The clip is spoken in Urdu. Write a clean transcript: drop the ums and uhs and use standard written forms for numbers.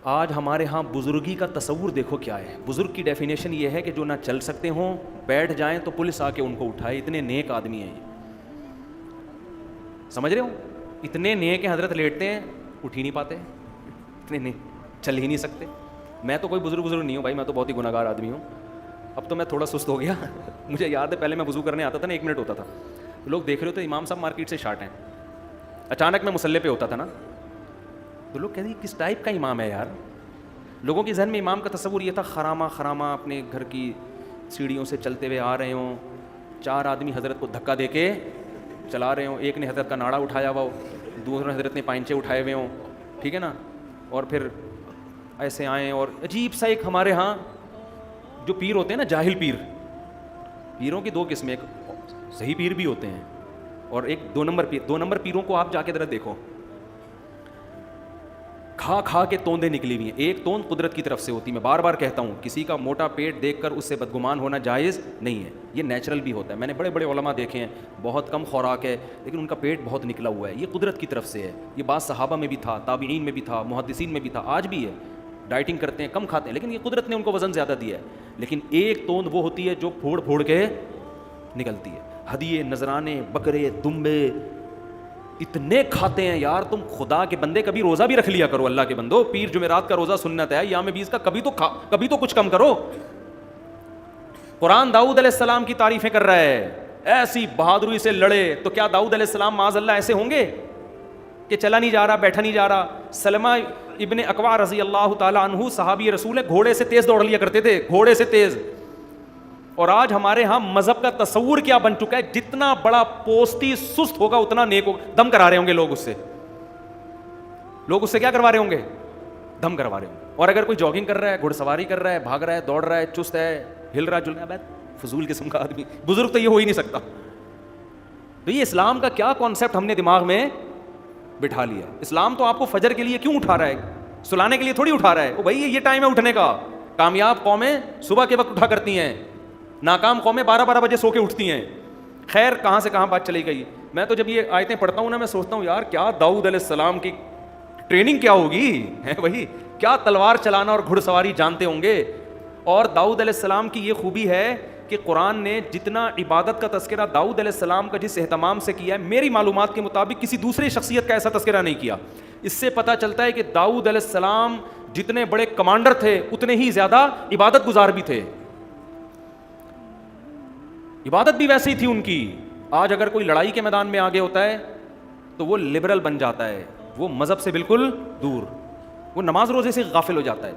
آج ہمارے ہاں بزرگی کا تصور دیکھو کیا ہے. بزرگ کی ڈیفینیشن یہ ہے کہ جو نہ چل سکتے ہوں, بیٹھ جائیں تو پولیس آ کے ان کو اٹھائے. اتنے نیک آدمی ہیں, سمجھ رہے ہو, اتنے نیک ہیں, حضرت لیٹتے ہیں اٹھ ہی نہیں پاتے, اتنے نیک, چل ہی نہیں سکتے. میں تو کوئی بزرگ نہیں ہوں بھائی, میں تو بہت ہی گناہ گار آدمی ہوں. اب تو میں تھوڑا سست ہو گیا. مجھے یاد ہے پہلے میں وضو کرنے آتا تھا نا, 1 منٹ ہوتا تھا, لوگ دیکھ رہے ہوتے امام صاحب مارکیٹ سے شارٹ ہیں. اچانک میں مصلی پہ ہوتا تھا نا, تو لوگ کہتے ہیں کس ٹائپ کا امام ہے یار. لوگوں کے ذہن میں امام کا تصور یہ تھا, خرامہ اپنے گھر کی سیڑھیوں سے چلتے ہوئے آ رہے ہوں, 4 آدمی حضرت کو دھکا دے کے چلا رہے ہوں, ایک نے حضرت کا ناڑا اٹھایا ہوا ہو, دوسرے حضرت نے پائنچے اٹھائے ہوئے ہوں, ٹھیک ہے نا, اور پھر ایسے آئیں. اور عجیب سا ایک ہمارے ہاں جو پیر ہوتے ہیں نا, جاہل پیر, پیروں کی 2 قسمیں, ایک صحیح پیر بھی ہوتے ہیں اور ایک 2 نمبر پیر. 2 نمبر پیروں کو آپ جا کے ذرا دیکھو, کھا کے توندیں نکلی ہوئی ہیں. ایک توند قدرت کی طرف سے ہوتی ہے. میں بار بار کہتا ہوں کسی کا موٹا پیٹ دیکھ کر اس سے بدگمان ہونا جائز نہیں ہے, یہ نیچرل بھی ہوتا ہے. میں نے بڑے بڑے علماء دیکھے ہیں, بہت کم خوراک ہے لیکن ان کا پیٹ بہت نکلا ہوا ہے, یہ قدرت کی طرف سے ہے. یہ بات صحابہ میں بھی تھا, تابعین میں بھی تھا, محدثین میں بھی تھا, آج بھی ہے. ڈائٹنگ کرتے ہیں, کم کھاتے ہیں, لیکن یہ قدرت نے ان کو وزن زیادہ دیا ہے. لیکن ایک توند وہ ہوتی ہے جو پھوڑ کے نکلتی ہے. ہدیے, نذرانے, بکرے, دمبے اتنے کھاتے ہیں یار. تم خدا کے بندے کبھی روزہ بھی رکھ لیا کرو, اللہ کے بندو. پیر جمعرات کا روزہ سنت ہے, ایام 20 کا, کبھی تو کچھ کم کرو. قرآن داؤد علیہ السلام کی تعریفیں کر رہا ہے, ایسی بہادری سے لڑے. تو کیا داؤد علیہ السلام معاذ اللہ ایسے ہوں گے کہ چلا نہیں جا رہا, بیٹھا نہیں جا رہا؟ سلمہ ابن اکوع رضی اللہ تعالیٰ عنہ صحابی رسول ہے, گھوڑے سے تیز دوڑ لیا کرتے تھے, گھوڑے سے تیز. اور آج ہمارے ہاں مذہب کا تصور کیا بن چکا ہے, جتنا بڑا پوستی سست ہوگا اتنا نیک ہوگا. دم کرا رہے ہوں گے لوگ اس سے کیا کروا رہے ہوں گے, دم کروا رہے ہوں گے. اور اگر کوئی جاگنگ کر رہا ہے, گھڑ سواری کر رہا ہے, بھاگ رہا ہے, دوڑ رہا ہے, چست ہے, ہل رہا جل رہا ہے, فضول قسم کا آدمی. بزرگ تو یہ ہو ہی نہیں سکتا. تو یہ اسلام کا کیا کانسیپٹ ہم نے دماغ میں بٹھا لیا. اسلام تو آپ کو فجر کے لیے کیوں اٹھا رہا ہے, سلانے کے لیے تھوڑی اٹھا رہا ہے. وہ بھائی یہ ٹائم ہے اٹھنے کا. کامیاب قومیں صبح کے وقت اٹھا کرتی ہیں, ناکام قومیں 12 بجے سو کے اٹھتی ہیں. خیر کہاں سے کہاں بات چلی گئی. میں تو جب یہ آیتیں پڑھتا ہوں نا, میں سوچتا ہوں یار کیا داؤد علیہ السلام کی ٹریننگ کیا ہوگی, ہے وہی کیا تلوار چلانا اور گھڑ سواری جانتے ہوں گے. اور داؤد علیہ السلام کی یہ خوبی ہے کہ قرآن نے جتنا عبادت کا تذکرہ داؤد علیہ السلام کا جس اہتمام سے کیا ہے, میری معلومات کے مطابق کسی دوسرے شخصیت کا ایسا تذکرہ نہیں کیا. اس سے پتہ چلتا ہے کہ داؤد علیہ السلام جتنے بڑے کمانڈر تھے اتنے ہی زیادہ عبادت گزار بھی تھے. عبادت بھی ویسی تھی ان کی. آج اگر کوئی لڑائی کے میدان میں آگے ہوتا ہے تو وہ لبرل بن جاتا ہے, وہ مذہب سے بالکل دور, وہ نماز روزے سے غافل ہو جاتا ہے.